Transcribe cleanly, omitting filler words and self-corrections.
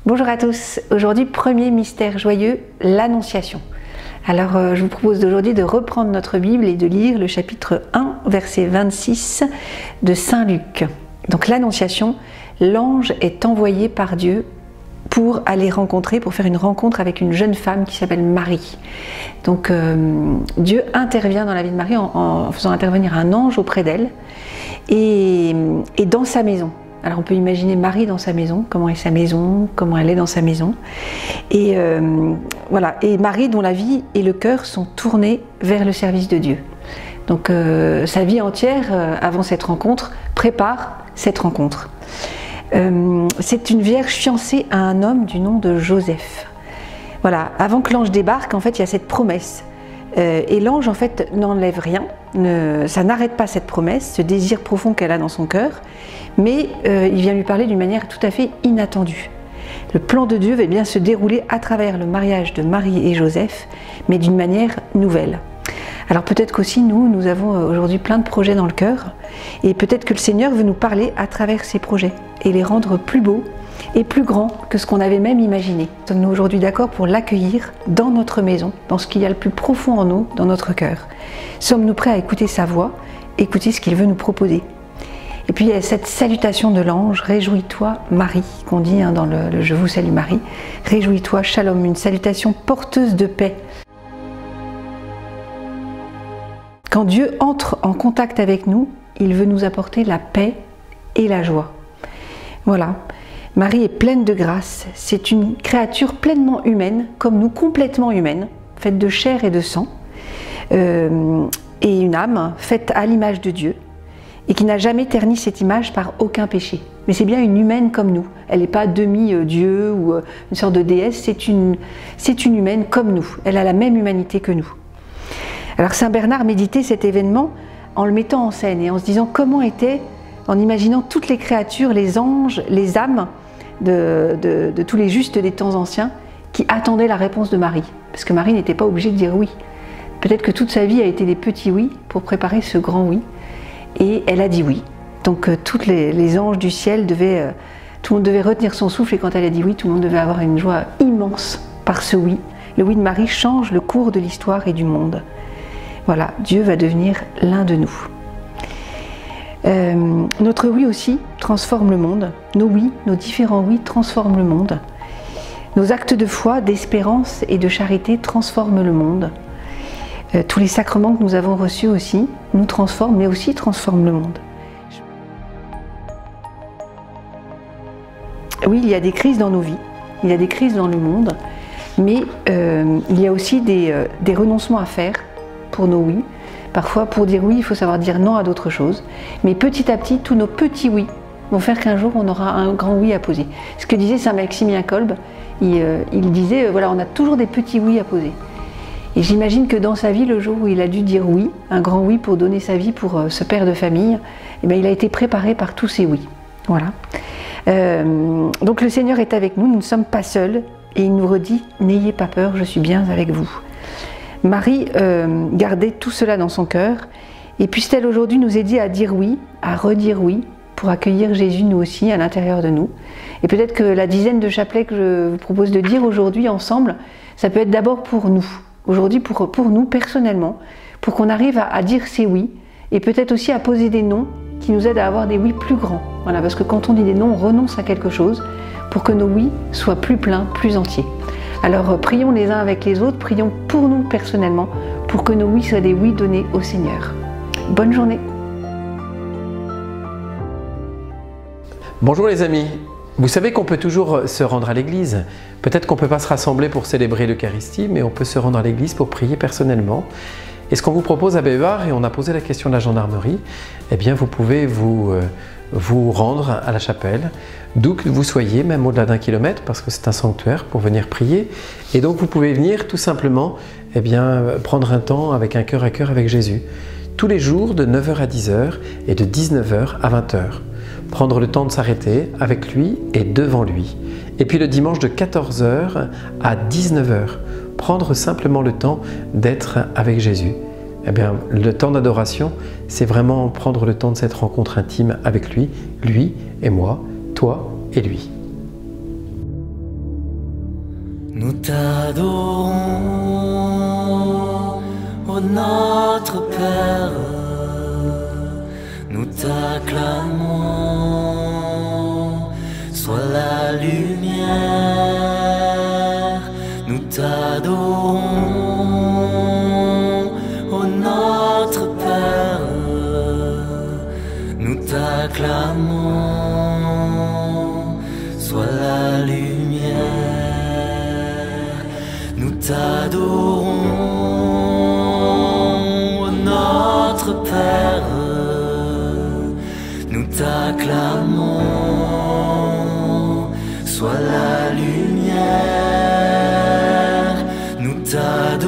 Bonjour à tous, aujourd'hui premier mystère joyeux, l'Annonciation. Alors je vous propose d'aujourd'hui de reprendre notre Bible et de lire le chapitre 1, verset 26 de Saint Luc. Donc l'Annonciation, l'ange est envoyé par Dieu pour aller pour faire une rencontre avec une jeune femme qui s'appelle Marie. Donc Dieu intervient dans la vie de Marie en faisant intervenir un ange auprès d'elle et dans sa maison. Alors on peut imaginer Marie dans sa maison, comment est sa maison, comment elle est dans sa maison. Et voilà, et Marie dont la vie et le cœur sont tournés vers le service de Dieu. Donc sa vie entière, avant cette rencontre, prépare cette rencontre. C'est une vierge fiancée à un homme du nom de Joseph. Voilà, avant que l'ange débarque, en fait, il y a cette promesse. Et l'ange, en fait, n'enlève rien, ça n'arrête pas cette promesse, ce désir profond qu'elle a dans son cœur, mais il vient lui parler d'une manière tout à fait inattendue. Le plan de Dieu va bien se dérouler à travers le mariage de Marie et Joseph, mais d'une manière nouvelle. Alors peut-être qu'aussi nous avons aujourd'hui plein de projets dans le cœur, et peut-être que le Seigneur veut nous parler à travers ces projets, et les rendre plus beaux et plus grands que ce qu'on avait même imaginé. Sommes-nous aujourd'hui d'accord pour l'accueillir dans notre maison, dans ce qu'il y a le plus profond en nous, dans notre cœur? Sommes-nous prêts à écouter sa voix, écouter ce qu'il veut nous proposer? Et puis il y a cette salutation de l'ange, réjouis-toi Marie, qu'on dit dans le Je vous salue Marie, réjouis-toi Shalom, une salutation porteuse de paix. Quand Dieu entre en contact avec nous, il veut nous apporter la paix et la joie. Voilà, Marie est pleine de grâce, c'est une créature pleinement humaine, comme nous, complètement humaine, faite de chair et de sang, et une âme faite à l'image de Dieu, et qui n'a jamais terni cette image par aucun péché. Mais c'est bien une humaine comme nous, elle n'est pas demi-dieu ou une sorte de déesse, c'est une humaine comme nous, elle a la même humanité que nous. Alors Saint Bernard méditait cet événement en le mettant en scène et en se disant comment était, en imaginant toutes les créatures, les anges, les âmes de tous les justes des temps anciens qui attendaient la réponse de Marie. Parce que Marie n'était pas obligée de dire oui. Peut-être que toute sa vie a été des petits oui pour préparer ce grand oui. Et elle a dit oui. Donc tous les anges du ciel tout le monde devait retenir son souffle et quand elle a dit oui, tout le monde devait avoir une joie immense par ce oui. Le oui de Marie change le cours de l'histoire et du monde. Voilà, Dieu va devenir l'un de nous. Notre oui aussi transforme le monde. Nos oui, nos différents oui transforment le monde. Nos actes de foi, d'espérance et de charité transforment le monde. Tous les sacrements que nous avons reçus aussi nous transforment, mais aussi transforment le monde. Oui, il y a des crises dans nos vies, il y a des crises dans le monde, mais il y a aussi des renoncements à faire pour nos oui. Parfois, pour dire oui, il faut savoir dire non à d'autres choses. Mais petit à petit, tous nos petits oui vont faire qu'un jour, on aura un grand oui à poser. Ce que disait Saint Maximilien Kolbe, il disait, voilà, on a toujours des petits oui à poser. Et j'imagine que dans sa vie, le jour où il a dû dire oui, un grand oui pour donner sa vie pour ce père de famille, eh bien, il a été préparé par tous ces oui. Voilà. Donc le Seigneur est avec nous, nous ne sommes pas seuls, et il nous redit, n'ayez pas peur, je suis bien avec vous. Marie gardait tout cela dans son cœur et puisse-t-elle aujourd'hui nous aider à dire oui, à redire oui pour accueillir Jésus nous aussi à l'intérieur de nous. Et peut-être que la dizaine de chapelets que je vous propose de dire aujourd'hui ensemble, ça peut être d'abord pour nous, aujourd'hui pour nous personnellement, pour qu'on arrive à dire ces oui et peut-être aussi à poser des non qui nous aident à avoir des oui plus grands. Voilà, parce que quand on dit des non, on renonce à quelque chose pour que nos oui soient plus pleins, plus entiers. Alors prions les uns avec les autres, prions pour nous personnellement, pour que nos oui soient des oui donnés au Seigneur. Bonne journée. Bonjour les amis, vous savez qu'on peut toujours se rendre à l'église. Peut-être qu'on ne peut pas se rassembler pour célébrer l'Eucharistie, mais on peut se rendre à l'église pour prier personnellement. Et ce qu'on vous propose à Bévar, et on a posé la question de la gendarmerie, eh bien vous pouvez vous rendre à la chapelle, d'où que vous soyez, même au-delà d'1 kilomètre, parce que c'est un sanctuaire pour venir prier. Et donc vous pouvez venir tout simplement eh bien, prendre un temps avec un cœur à cœur avec Jésus, tous les jours de 9 h à 10 h et de 19 h à 20 h. Prendre le temps de s'arrêter avec lui et devant lui. Et puis le dimanche de 14 h à 19 h, prendre simplement le temps d'être avec Jésus. Eh bien, le temps d'adoration, c'est vraiment prendre le temps de cette rencontre intime avec lui et moi, toi et lui. Nous t'adorons, ô notre Père, nous t'acclamons, sois la lumière. Nous t'adorons, ô notre Père, nous t'acclamons, sois la lumière. Nous t'adorons, ô notre Père, nous t'acclamons, sois la lumière. Nous t'adorons,